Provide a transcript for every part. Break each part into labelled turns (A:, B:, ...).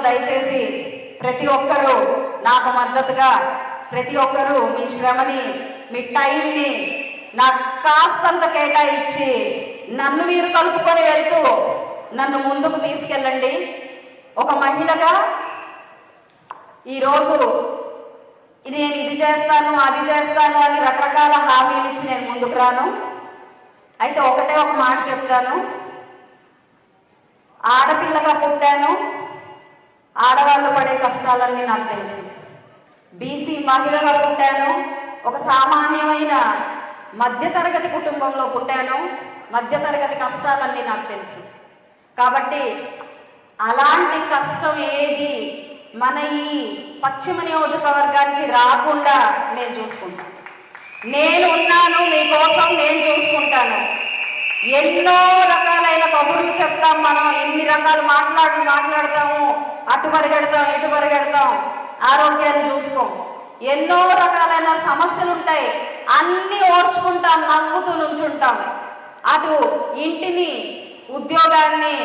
A: దయచేసి ప్రతి ఒక్కరూ నాకు మద్దతుగా, ప్రతి ఒక్కరూ మీ శ్రమని, మీ టైంని నాకు కాస్తంత కేటాయించి నన్ను మీరు కలుపుకొని వెళ్తూ నన్ను ముందుకు తీసుకెళ్ళండి. ఒక మహిళగా ఈరోజు నేను ఇది చేస్తాను, అది చేస్తాను అని రకరకాల హామీలు ఇచ్చి నేను ముందుకు రాను. అయితే ఒకటే ఒక మాట చెప్తాను, ఆడపిల్లగా పుట్టాను, ఆడవాళ్ళు పడే కష్టాలన్నీ నాకు తెలుసు. బీసీ మహిళగా పుట్టాను, ఒక సామాన్యమైన మధ్యతరగతి కుటుంబంలో పుట్టాను, మధ్యతరగతి కష్టాలన్నీ నాకు తెలుసు. కాబట్టి అలాంటి కష్టం ఏది మన ఈ పశ్చిమ నియోజకవర్గానికి రాకుండా నేను చూసుకుంటాను. నేను ఉన్నాను మీకోసం, నేను చూసుకుంటాను. ఎన్నో రకాలైన కబుర్లు చెప్తాం మనం, ఎన్ని రకాలు మాట్లాడతాము, అటు పరిగెడతాం, ఇటు పరిగెడతాం, ఆరోగ్యాన్ని చూసుకోం. ఎన్నో రకాలైన సమస్యలు ఉంటాయి, అన్ని ఓర్చుకుంటాం, నవ్వుతూ నుంచుంటాం. అటు ఇంటిని, ఉద్యోగాన్ని,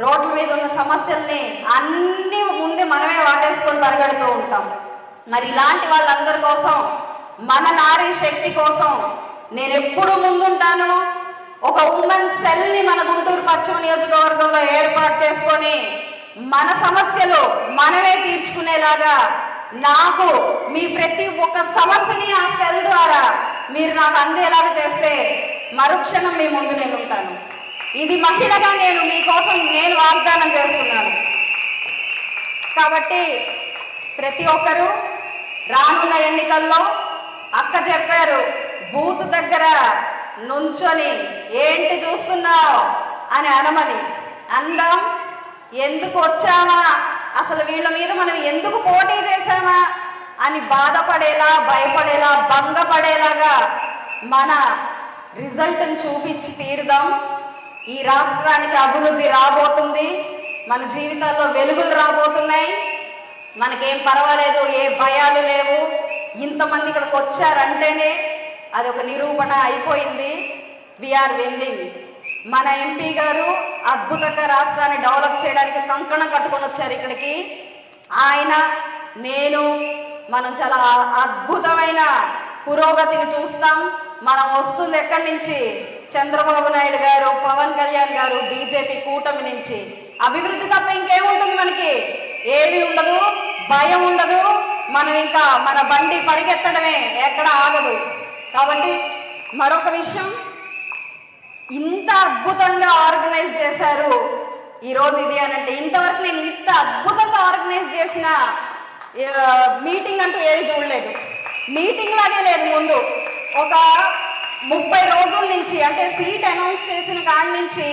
A: రోడ్ల మీద ఉన్న సమస్యల్ని అన్ని ముందే మనమే వాటేసుకొని పరిగెడుతూ ఉంటాం. మరి ఇలాంటి వాళ్ళందరి కోసం, మన నారీ శక్తి కోసం నేను ఎప్పుడు ముందుంటాను. ఒక ఉమెన్ సెల్ని మన గుంటూరు పశ్చిమ నియోజకవర్గంలో ఏర్పాటు చేసుకొని మన సమస్యలు మనమే తీర్చుకునేలాగా, నాకు మీ ప్రతి ఒక్క సమస్యని ఆ సెల్ ద్వారా మీరు నాకు అందేలాగా చేస్తే మరుక్షణం మీ ముందు నేను ఉంటాను. ఇది మహిళగా నేను మీకోసం నేను వాగ్దానం చేస్తున్నాను. కాబట్టి ప్రతి ఒక్కరూ రానున్న ఎన్నికల్లో, అక్క చెప్పారు, బూత్ దగ్గర నుంచొని ఏంటి చూస్తున్నావు అని అనమని అందాం. ఎందుకు వచ్చామా, అసలు వీళ్ళ మీద మనం ఎందుకు పోటీ చేశామా అని బాధపడేలా, భయపడేలా, భంగపడేలాగా మన రిజల్ట్ని చూపించి తీరుదాం. ఈ రాష్ట్రానికి అభివృద్ధి రాబోతుంది, మన జీవితాల్లో వెలుగులు రాబోతున్నాయి. మనకేం పర్వాలేదు, ఏ భయాలు లేవు. ఇంతమంది ఇక్కడికి వచ్చారంటేనే అది ఒక నిరూపణ అయిపోయింది. We are winnowing. మన ఎంపీ గారు అద్భుతంగా రాష్ట్రాన్ని డెవలప్ చేయడానికి కంకణం కట్టుకొని వచ్చారు ఇక్కడికి. ఆయన, నేను, మనం చాలా అద్భుతమైన పురోగతిని చూస్తాం. మనం వస్తుంది ఎక్కడి నుంచి? చంద్రబాబు నాయుడు గారు, పవన్ కళ్యాణ్ గారు, బీజేపీ కూటమి నుంచి. అభివృద్ధి తప్ప ఇంకేముంటుంది మనకి? ఏమీ ఉండదు, భయం ఉండదు. మనం ఇంకా మన బండి పరిగెత్తడమే, ఎక్కడ ఆగదు. కాబట్టి మరొక విషయం, ఇంత అద్భుతంగా ఆర్గనైజ్ చేశారు ఈరోజు ఇది అనంటే, ఇంతవరకు నేను ఇంత అద్భుతంగా ఆర్గనైజ్ చేసిన మీటింగ్ అంటూ ఏది చూడలేదు. మీటింగ్ లాగే లేదు. ముందు ఒక 30 రోజుల నుంచి, అంటే సీట్ అనౌన్స్ చేసిన కాడి నుంచి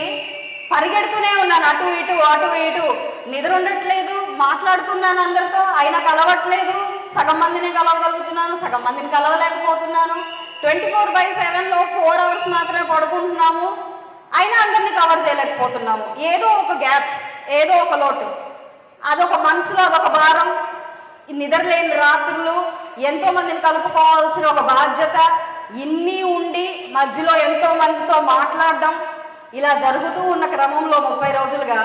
A: పరిగెడుతూనే ఉన్నాను, అటు ఇటు అటు ఇటు. నిద్ర ఉండట్లేదు, మాట్లాడుతున్నాను అందరితో, అయినా కలవట్లేదు. సగం మందిని కలవగలుగుతున్నాను, సగం మందిని కలవలేకపోతున్నాను. 24/7లో 4 hours మాత్రమే పడుకుంటున్నాము, అయినా అందరినీ కవర్ చేయలేకపోతున్నాము. ఏదో ఒక గ్యాప్, ఏదో ఒక లోటు, అదొక మనసులో అదొక భారం. నిద్రలేని రాత్రులు, ఎంతో మందిని కలుపుకోవాల్సిన ఒక బాధ్యత, ఇన్ని ఉండి మధ్యలో ఎంతో మందితో మాట్లాడడం, ఇలా జరుగుతూ ఉన్న క్రమంలో 30 రోజులుగా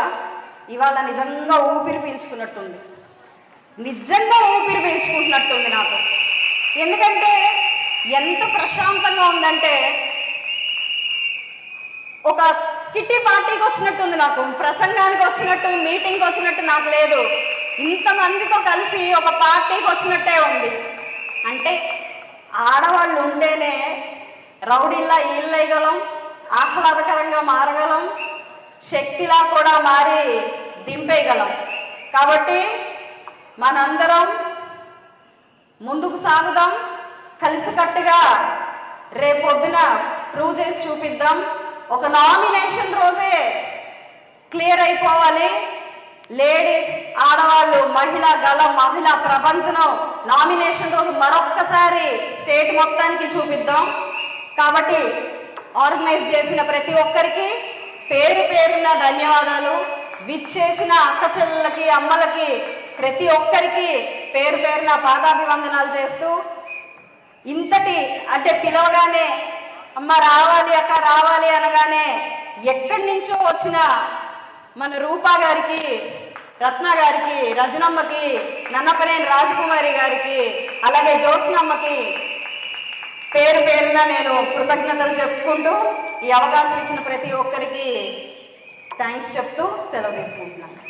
A: ఇవాళ నిజంగా ఊపిరి పీల్చుకున్నట్టుంది, నిజంగా ఊపిరి పీల్చుకుంటున్నట్టుంది నాకు. ఎందుకంటే ఎంత ప్రశాంతంగా ఉందంటే, ఒక కిట్టి పార్టీకి వచ్చినట్టుంది నాకు, ప్రసంగానికి వచ్చినట్టు, మీటింగ్కి వచ్చినట్టు నాకు లేదు. ఇంతమందితో కలిసి ఒక పార్టీకి వచ్చినట్టే ఉంది. అంటే ఆడవాళ్ళు ఉంటేనే రౌడీల్లా ఈళ్ళేయగలం, ఆహ్లాదకరంగా మారగలం, శక్తిలా కూడా మారి దింపేయగలం. కాబట్టి మనందరం ముందుకు సాగుదాం, కలిసికట్టుగా రేపొద్దున ప్రూవ్ చేసి చూపిద్దాం. ఒక నామినేషన్ రోజే క్లియర్ అయిపోవాలి. లేడీస్, ఆడవాళ్ళు, మహిళా గళం, మహిళా ప్రపంచం నామినేషన్ రోజు మరొక్కసారి స్టేట్ మొత్తానికి చూపిద్దాం. కాబట్టి ఆర్గనైజ్ చేసిన ప్రతి ఒక్కరికి పేరు పేరున ధన్యవాదాలు. విచ్చేసిన అక్క చెల్లెలకి, అమ్మలకి, ప్రతి ఒక్కరికి పేరు పేరున పాదాభివందనాలు చేస్తూ, ఇంతటి అంటే పిలవగానే అమ్మ రావాలి, అక్క రావాలి అనగానే ఎక్కడి నుంచో వచ్చిన మన రూపా గారికి రత్న గారికి, రజనమ్మకి, నన్నపనేని రాజకుమారి గారికి, అలాగే జ్యోత్స్నమ్మకి పేరు పేరున నేను కృతజ్ఞతలు చెప్పుకుంటూ ఈ అవకాశం ఇచ్చిన ప్రతి ఒక్కరికి థ్యాంక్స్ చెప్తూ సెలవు తీసుకుంటున్నాను.